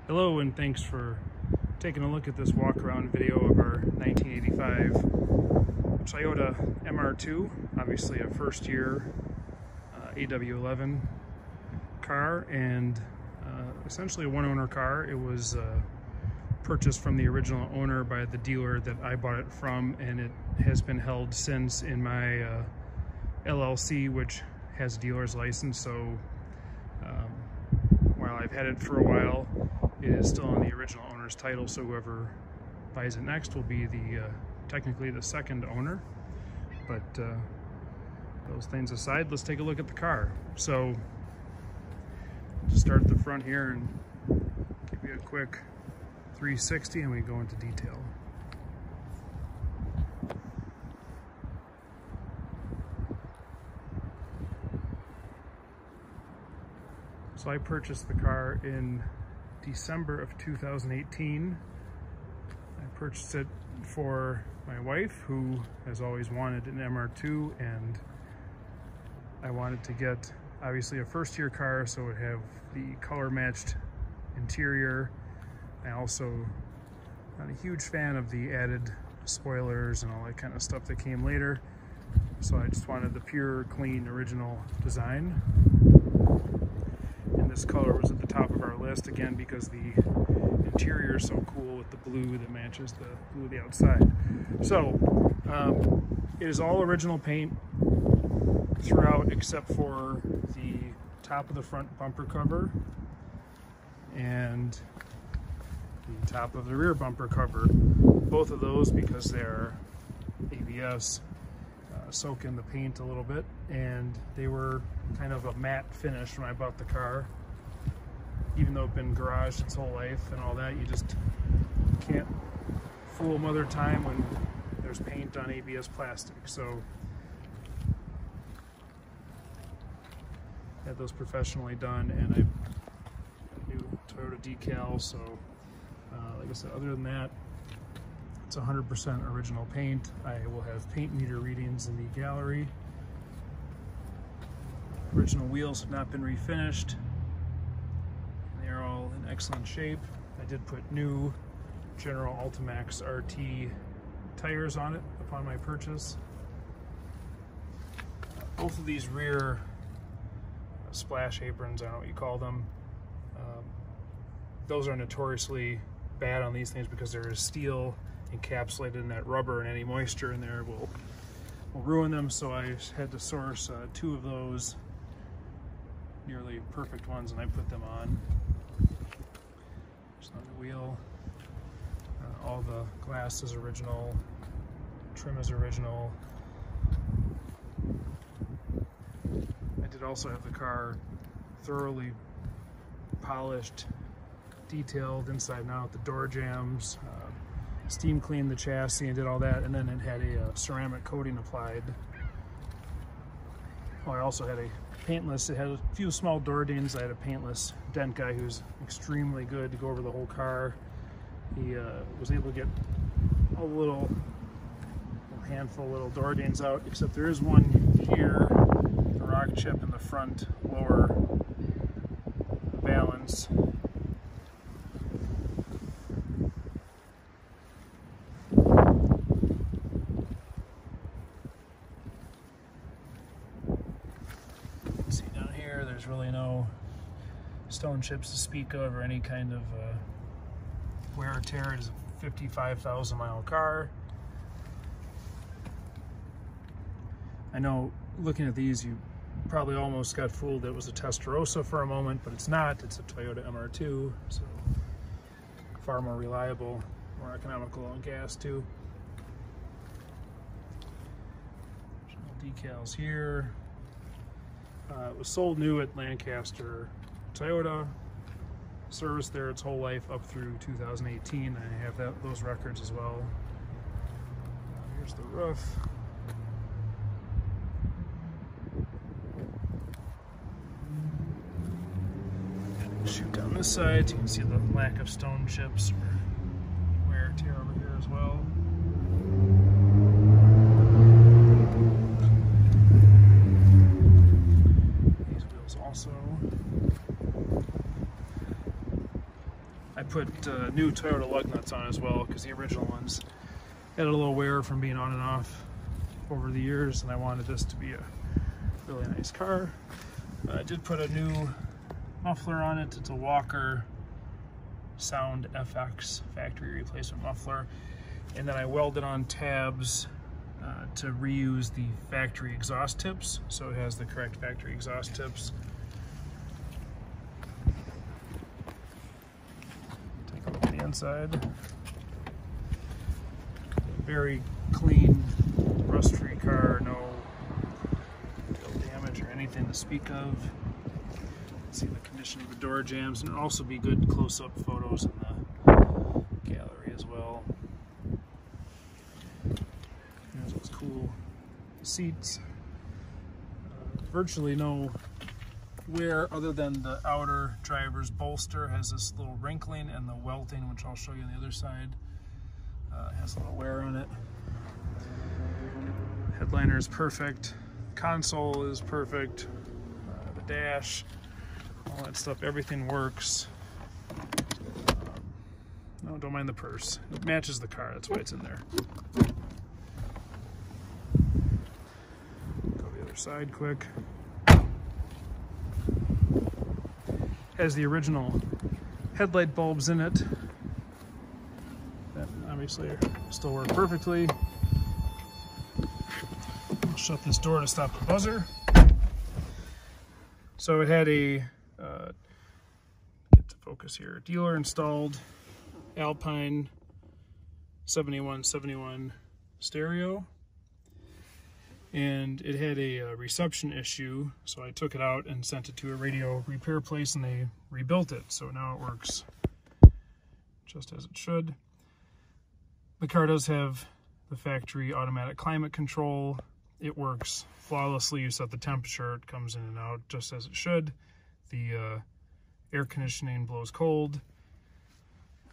Hello, and thanks for taking a look at this walk-around video of our 1985 Toyota MR2. Obviously a first-year AW11 car, and essentially a one-owner car. It was purchased from the original owner by the dealer that I bought it from, and it has been held since in my LLC, which has a dealer's license. So while I've had it for a while, it is still on the original owner's title, so whoever buys it next will be the technically the second owner. But those things aside, let's take a look at the car. So just start at the front here and give you a quick 360 and we go into detail. So I purchased the car in December of 2018. I purchased it for my wife, who has always wanted an MR2, and I wanted to get obviously a first-year car, so it would have the color-matched interior. I also not a huge fan of the added spoilers and all that kind of stuff that came later, so I just wanted the pure, clean, original design. And this color was at the top of our list, again, because the interior is so cool with the blue that matches the blue of the outside. So it is all original paint throughout, except for the top of the front bumper cover and the top of the rear bumper cover. Both of those, because they're ABS, soak in the paint a little bit, and they were kind of a matte finish when I bought the car. Even though it's been garaged its whole life and all that, you just can't fool Mother Time when there's paint on ABS plastic. So had those professionally done, and I got a new Toyota decal. So like I said, other than that, it's 100% original paint. I will have paint meter readings in the gallery. Original wheels have not been refinished. They are all in excellent shape. I did put new General Ultimax RT tires on it upon my purchase. Both of these rear splash aprons, I don't know what you call them, those are notoriously bad on these things because there is steel encapsulated in that rubber, and any moisture in there will ruin them. So I had to source two of those nearly perfect ones, and I put them on. Just on the wheel. All the glass is original, trim is original. I did also have the car thoroughly polished, detailed inside and out, the door jambs, steam cleaned the chassis and did all that, and then it had a ceramic coating applied. Oh, I also had a paintless, it had a few small door dings. I had a paintless dent guy who's extremely good to go over the whole car. He was able to get a handful of little door dings out, except there is one here, the rock chip in the front lower valance. See down here, there's really no stone chips to speak of or any kind of wear or tear. It is a 55,000 mile car. I know looking at these, you probably almost got fooled that it was a Testarossa for a moment, but it's not. It's a Toyota MR2, so far more reliable, more economical on gas too. Decals here. It was sold new at Lancaster Toyota, serviced there its whole life up through 2018. I have those records as well. Here's the roof. Shoot down this side so you can see the lack of stone chips or wear and tear over here as well. These wheels also. I put new Toyota lug nuts on as well, because the original ones had a little wear from being on and off over the years, and I wanted this to be a really nice car. I did put a new muffler on it. It's a Walker Sound FX factory replacement muffler, and then I welded on tabs to reuse the factory exhaust tips, so it has the correct factory exhaust tips. Take a look at the inside. Very clean, rust-free car, no damage or anything to speak of. See the condition of the door jambs, and it'll also be good close-up photos in the gallery as well. There's those cool seats. Virtually no wear other than the outer driver's bolster has this little wrinkling, and the welting, which I'll show you on the other side, has a little wear on it. Headliner is perfect. Console is perfect. The dash, all that stuff, everything works. No, don't mind the purse. It matches the car, that's why it's in there. Go to the other side quick. Has the original headlight bulbs in it that obviously still work perfectly. I'll shut this door to stop the buzzer. So it had a get to focus here, dealer installed Alpine 7171 stereo, and it had a reception issue, so I took it out and sent it to a radio repair place, and they rebuilt it, so now it works just as it should. The car does have the factory automatic climate control. It works flawlessly. You set the temperature, it comes in and out just as it should. The air conditioning blows cold.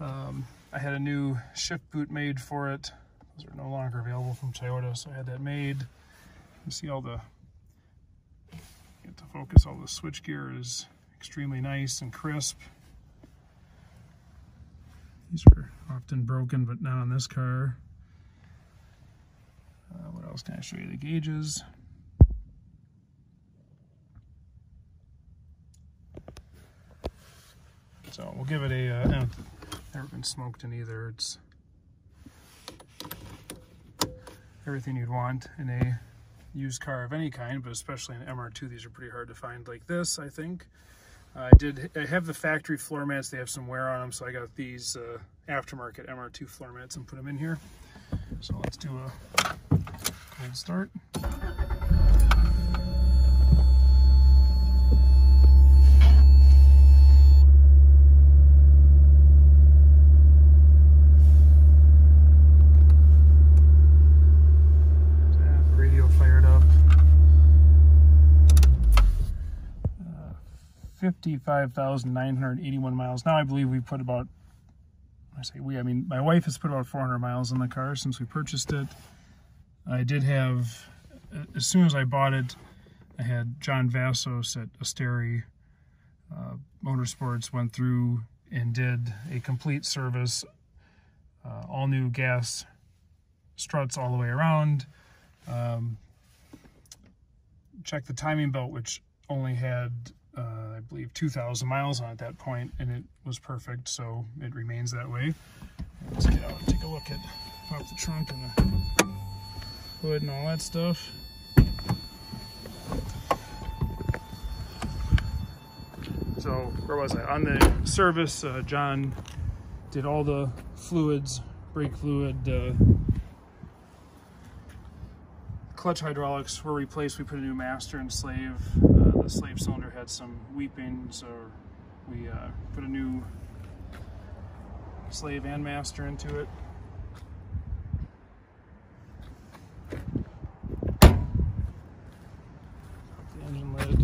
I had a new shift boot made for it. Those are no longer available from Toyota, so I had that made. You see all the, get to focus, all the switch gear is extremely nice and crisp. These were often broken, but not on this car. What else can I show you? The gauges. So we'll give it a, never been smoked in either. It's everything you'd want in a used car of any kind, but especially in MR2, these are pretty hard to find like this, I think. I have the factory floor mats. They have some wear on them, so I got these aftermarket MR2 floor mats and put them in here. So let's do a cold start. Radio fired up. 55,981 miles. Now I believe we put about, I say we, I mean my wife has put about 400 miles in the car since we purchased it. I did have, as soon as I bought it, I had John Vassos at Asteri Motorsports went through and did a complete service, all new gas struts all the way around. Checked the timing belt, which only had I believe 2,000 miles on it at that point, and it was perfect, so it remains that way. Let's get out and take a look at, pop the trunk and the hood and all that stuff. So where was I? On the service, John did all the fluids, brake fluid, clutch hydraulics were replaced. We put a new master and slave. The slave cylinder had some weeping, so we put a new slave and master into it. Pop the engine lid.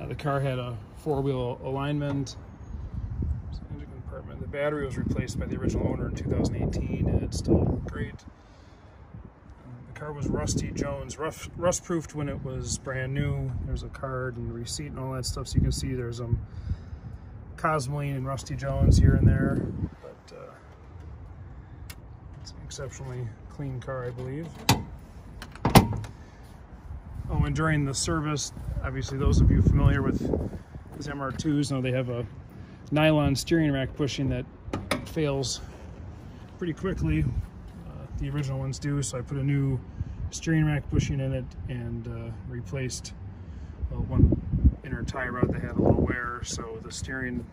The car had a four-wheel alignment. Engine compartment. The battery was replaced by the original owner in 2018, and it's still great. The car was Rusty Jones, rust-proofed when it was brand new. There's a card and receipt and all that stuff, so you can see there's Cosmoline and Rusty Jones here and there, but it's an exceptionally clean car, I believe. Oh, and during the service, obviously those of you familiar with these MR2s know they have a nylon steering rack bushing that fails pretty quickly. The original ones do, so I put a new steering rack bushing in it and replaced one inner tie rod that had a little wear, so the steering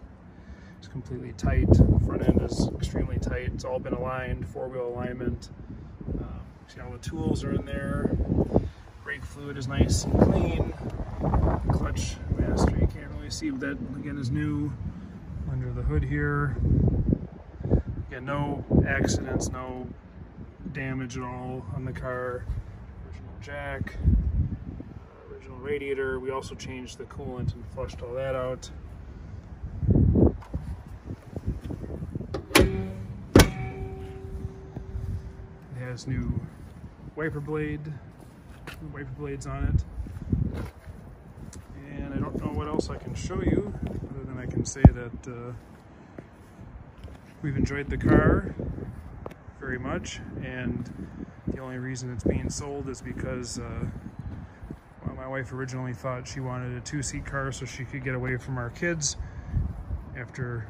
is completely tight. The front end is extremely tight. It's all been aligned, four-wheel alignment. See, all the tools are in there. Brake fluid is nice and clean. Clutch master, you can't really see, but that again is new under the hood here. Again, no accidents, no damage at all on the car. Original jack, original radiator. We also changed the coolant and flushed all that out. It has new wiper blades on it. And I don't know what else I can show you, other than I can say that we've enjoyed the car very much, and the only reason it's being sold is because well, my wife originally thought she wanted a two-seat car so she could get away from our kids. After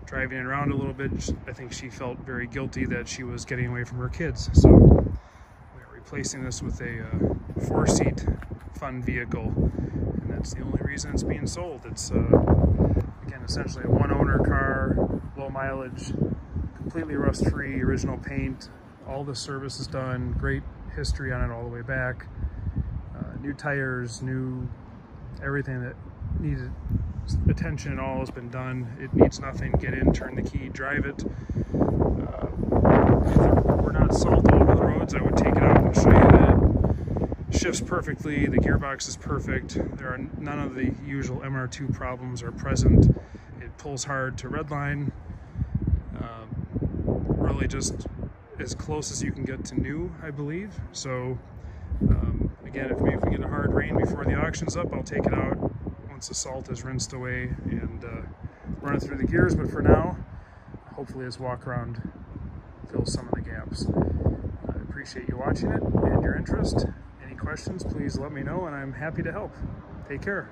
driving it around a little bit, I think she felt very guilty that she was getting away from her kids. So we're replacing this with a four-seat fun vehicle, and that's the only reason it's being sold. It's again essentially a one-owner car, low mileage, completely rust-free, original paint, all the service is done, great history on it all the way back, new tires, new everything that needed attention and all has been done. It needs nothing. Get in, turn the key, drive it. If it were not salt all over the roads, I would take it out and show you that it shifts perfectly, the gearbox is perfect, there are none of the usual MR2 problems are present. It pulls hard to redline. Really just as close as you can get to new, I believe. So again, if we get a hard rain before the auction's up, I'll take it out once the salt is rinsed away and run it through the gears. But for now, hopefully this walk around fills some of the gaps. I appreciate you watching it and your interest. Any questions, please let me know and I'm happy to help. Take care.